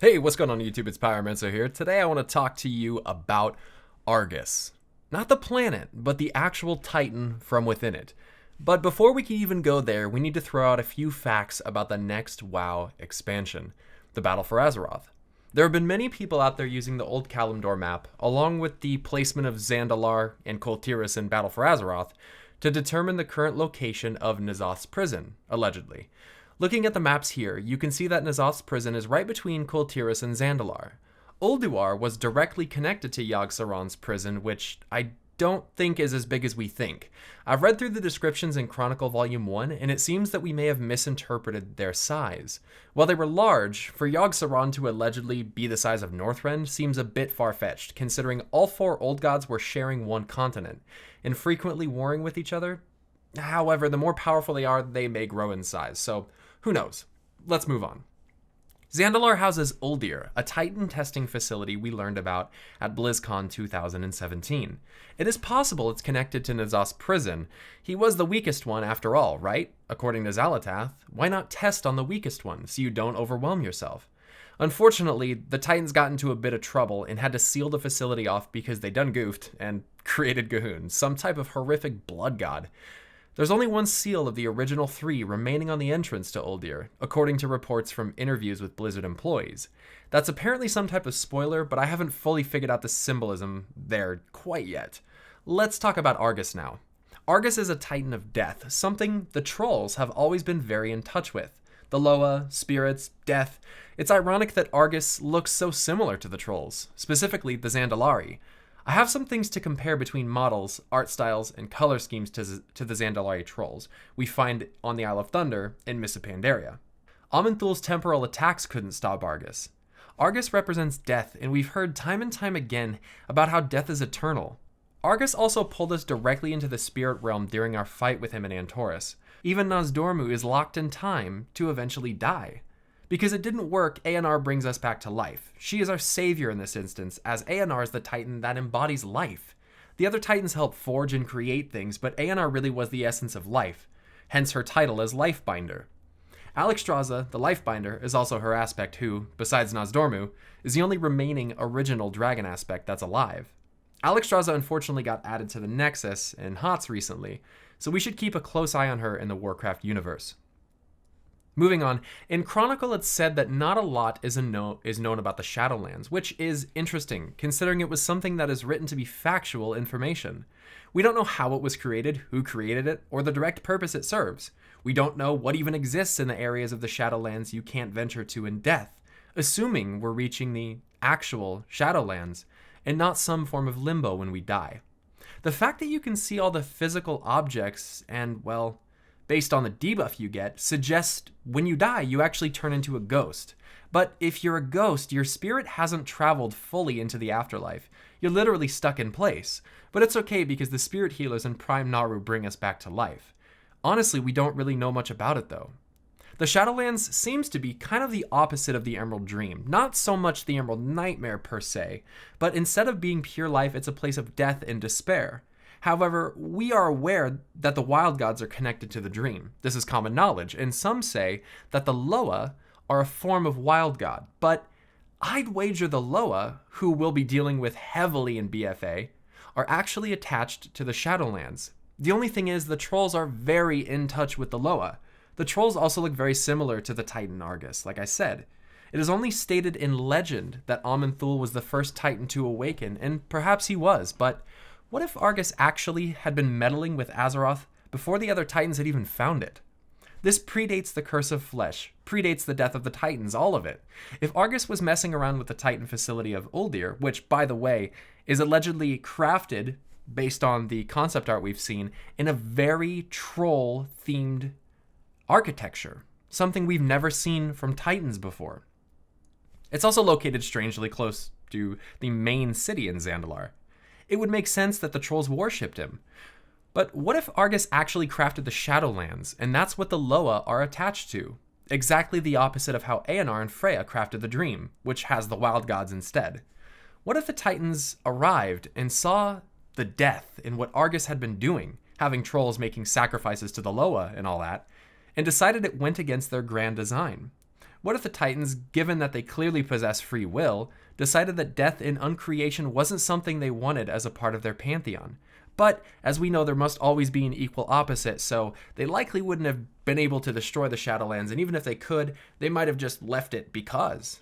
Hey, what's going on YouTube? It's Pyromancer here. Today I want to talk to you about Argos. Not the planet, but the actual Titan from within it. But before we can even go there, we need to throw out a few facts about the next WoW expansion, the Battle for Azeroth. There have been many people out there using the old Kalimdor map, along with the placement of Zandalar and Kul Tiras in Battle for Azeroth, to determine the current location of N'Zoth's prison, allegedly. Looking at the maps here, you can see that N'Zoth's prison is right between Kul Tiras and Zandalar. Ulduar was directly connected to Yogg-Saron's prison, which I don't think is as big as we think. I've read through the descriptions in Chronicle Volume 1, and it seems that we may have misinterpreted their size. While they were large, for Yogg-Saron to allegedly be the size of Northrend seems a bit far-fetched, considering all four old gods were sharing one continent, and frequently warring with each other. However, the more powerful they are, they may grow in size, so who knows? Let's move on. Zandalar houses Uldir, a Titan testing facility we learned about at BlizzCon 2017. It is possible it's connected to N'Zoth's prison. He was the weakest one after all, right? According to Xal'atath, why not test on the weakest one so you don't overwhelm yourself? Unfortunately, the Titans got into a bit of trouble and had to seal the facility off because they done goofed and created Gahun, some type of horrific blood god. There's only one seal of the original 3 remaining on the entrance to Uldir, according to reports from interviews with Blizzard employees. That's apparently some type of spoiler, but I haven't fully figured out the symbolism there quite yet. Let's talk about Argos now. Argos is a Titan of death, something the trolls have always been very in touch with. The Loa, spirits, death. It's ironic that Argos looks so similar to the trolls, specifically the Zandalari. I have some things to compare between models, art styles, and color schemes to the Zandalari trolls we find on the Isle of Thunder in Mists of Pandaria. Aman'Thul's temporal attacks couldn't stop Argos. Argos represents death, and we've heard time and time again about how death is eternal. Argos also pulled us directly into the spirit realm during our fight with him in Antorus. Even Nozdormu is locked in time to eventually die. Because it didn't work, Eonar brings us back to life. She is our savior in this instance, as Eonar is the Titan that embodies life. The other Titans help forge and create things, but Eonar really was the essence of life, hence her title as Lifebinder. Alexstrasza, the Lifebinder, is also her aspect who, besides Nozdormu, is the only remaining original dragon aspect that's alive. Alexstrasza unfortunately got added to the Nexus in HOTS recently, so we should keep a close eye on her in the Warcraft universe. Moving on, in Chronicle it's said that not a lot is known about the Shadowlands, which is interesting, considering it was something that is written to be factual information. We don't know how it was created, who created it, or the direct purpose it serves. We don't know what even exists in the areas of the Shadowlands you can't venture to in death, assuming we're reaching the actual Shadowlands, and not some form of limbo when we die. The fact that you can see all the physical objects and, well, based on the debuff you get, suggests when you die, you actually turn into a ghost. But if you're a ghost, your spirit hasn't traveled fully into the afterlife. You're literally stuck in place. But it's okay because the spirit healers in Prime Naru bring us back to life. Honestly, we don't really know much about it though. The Shadowlands seems to be kind of the opposite of the Emerald Dream. Not so much the Emerald Nightmare per se, but instead of being pure life, it's a place of death and despair. However, we are aware that the wild gods are connected to the dream. This is common knowledge, and some say that the Loa are a form of wild god. But I'd wager the Loa, who we'll be dealing with heavily in BFA, are actually attached to the Shadowlands. The only thing is, the trolls are very in touch with the Loa. The trolls also look very similar to the Titan Argos, like I said. It is only stated in legend that Aman'Thul was the first Titan to awaken, and perhaps he was, but what if Argos actually had been meddling with Azeroth before the other Titans had even found it? This predates the Curse of Flesh, predates the death of the Titans, all of it. If Argos was messing around with the Titan facility of Uldir, which, by the way, is allegedly crafted, based on the concept art we've seen, in a very troll-themed architecture, something we've never seen from Titans before. It's also located strangely close to the main city in Zandalar. It would make sense that the trolls worshipped him. But what if Argos actually crafted the Shadowlands, and that's what the Loa are attached to? Exactly the opposite of how Eonar and Freya crafted the Dream, which has the wild gods instead. What if the Titans arrived and saw the death in what Argos had been doing, having trolls making sacrifices to the Loa and all that, and decided it went against their grand design? What if the Titans, given that they clearly possess free will, decided that death and uncreation wasn't something they wanted as a part of their pantheon? But, as we know, there must always be an equal opposite, so they likely wouldn't have been able to destroy the Shadowlands, and even if they could, they might have just left it because.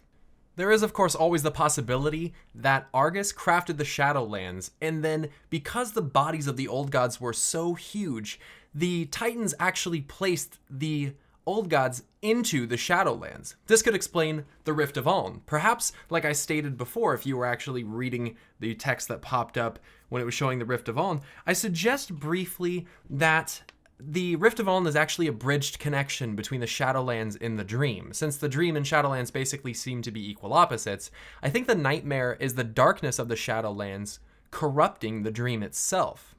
There is, of course, always the possibility that Argus crafted the Shadowlands, and then, because the bodies of the old gods were so huge, the Titans actually placed the old gods into the Shadowlands. This could explain the Rift of Uln. Perhaps, like I stated before, if you were actually reading the text that popped up when it was showing the Rift of Uln, I suggest briefly that the Rift of Uln is actually a bridged connection between the Shadowlands and the Dream. Since the Dream and Shadowlands basically seem to be equal opposites, I think the nightmare is the darkness of the Shadowlands corrupting the Dream itself.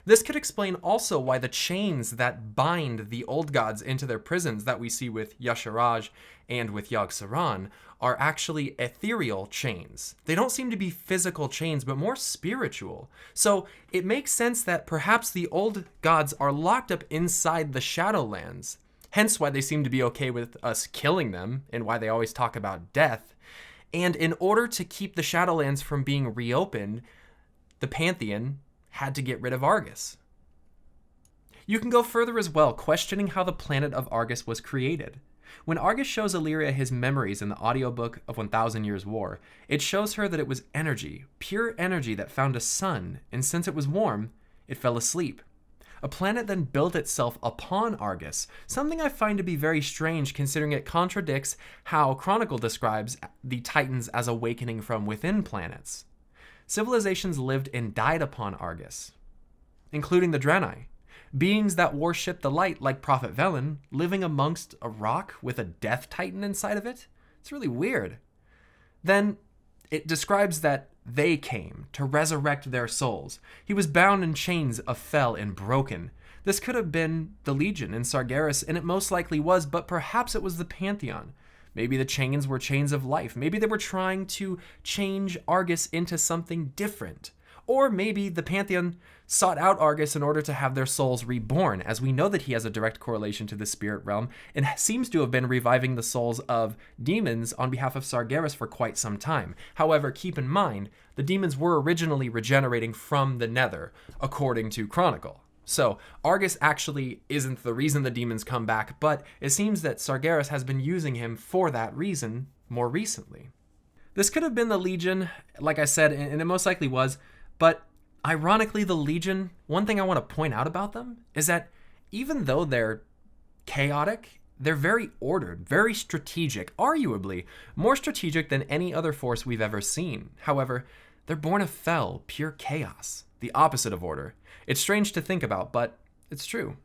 This could explain also why the chains that bind the old gods into their prisons that we see with Y'Shaarj and with Yogg-Saron are actually ethereal chains. They don't seem to be physical chains, but more spiritual. So it makes sense that perhaps the old gods are locked up inside the Shadowlands, hence why they seem to be okay with us killing them and why they always talk about death. And in order to keep the Shadowlands from being reopened, the Pantheon had to get rid of Argus. You can go further as well, questioning how the planet of Argus was created. When Argus shows Illyria his memories in the audiobook of 1000 Years' War, it shows her that it was energy, pure energy that found a sun, and since it was warm, it fell asleep. A planet then built itself upon Argus, something I find to be very strange considering it contradicts how Chronicle describes the Titans as awakening from within planets. Civilizations lived and died upon Argus, including the Draenei, beings that worship the light like Prophet Velen, living amongst a rock with a death titan inside of it. It's really weird. Then it describes that they came to resurrect their souls. He was bound in chains of Fel and broken. This could have been the Legion in Sargeras, and it most likely was, but perhaps it was the Pantheon. Maybe the chains were chains of life. Maybe they were trying to change Argus into something different. Or maybe the Pantheon sought out Argus in order to have their souls reborn, as we know that he has a direct correlation to the spirit realm and seems to have been reviving the souls of demons on behalf of Sargeras for quite some time. However, keep in mind, the demons were originally regenerating from the Nether, according to Chronicle. So, Argus actually isn't the reason the demons come back, but it seems that Sargeras has been using him for that reason more recently. This could have been the Legion, like I said, and it most likely was, but ironically, the Legion, one thing I want to point out about them is that even though they're chaotic, they're very ordered, very strategic, arguably more strategic than any other force we've ever seen. However, they're born of Fel, pure chaos, the opposite of order. It's strange to think about, but it's true.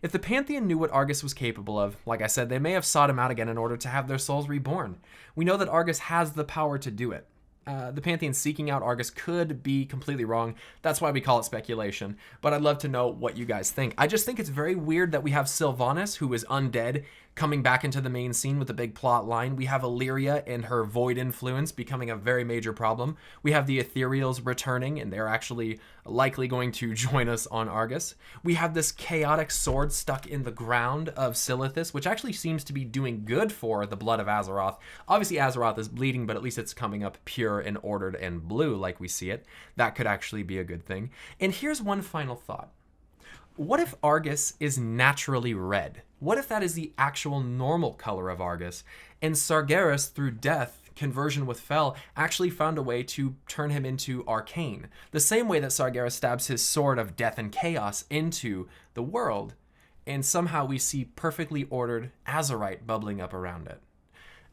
If the Pantheon knew what Argus was capable of, like I said, they may have sought him out again in order to have their souls reborn. We know that Argus has the power to do it. The Pantheon seeking out Argus could be completely wrong. That's why we call it speculation. But I'd love to know what you guys think. I just think it's very weird that we have Sylvanas, who is undead, coming back into the main scene with a big plot line. We have Illyria and her void influence becoming a very major problem. We have the Ethereals returning, and they're actually likely going to join us on Argus. We have this chaotic sword stuck in the ground of Silithus, which actually seems to be doing good for the blood of Azeroth. Obviously, Azeroth is bleeding, but at least it's coming up pure and ordered and blue like we see it. That could actually be a good thing. And here's one final thought. What if Argus is naturally red? What if that is the actual normal color of Argus, and Sargeras, through death, conversion with Fel, actually found a way to turn him into arcane? The same way that Sargeras stabs his sword of death and chaos into the world, and somehow we see perfectly ordered Azerite bubbling up around it.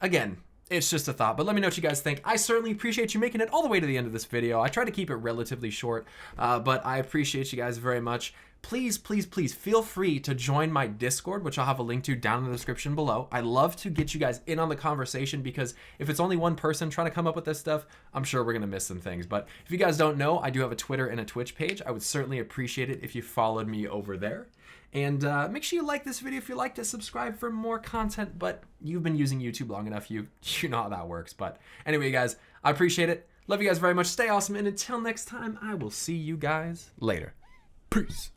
Again, it's just a thought, but let me know what you guys think. I certainly appreciate you making it all the way to the end of this video. I try to keep it relatively short, but I appreciate you guys very much. Please, please, please feel free to join my Discord, which I'll have a link to down in the description below. I love to get you guys in on the conversation because if it's only one person trying to come up with this stuff, I'm sure we're going to miss some things. But if you guys don't know, I do have a Twitter and a Twitch page. I would certainly appreciate it if you followed me over there. And make sure you like this video if you liked it, subscribe for more content, but you've been using YouTube long enough, you know how that works. But anyway, guys, I appreciate it. Love you guys very much. Stay awesome, and until next time, I will see you guys later. Peace.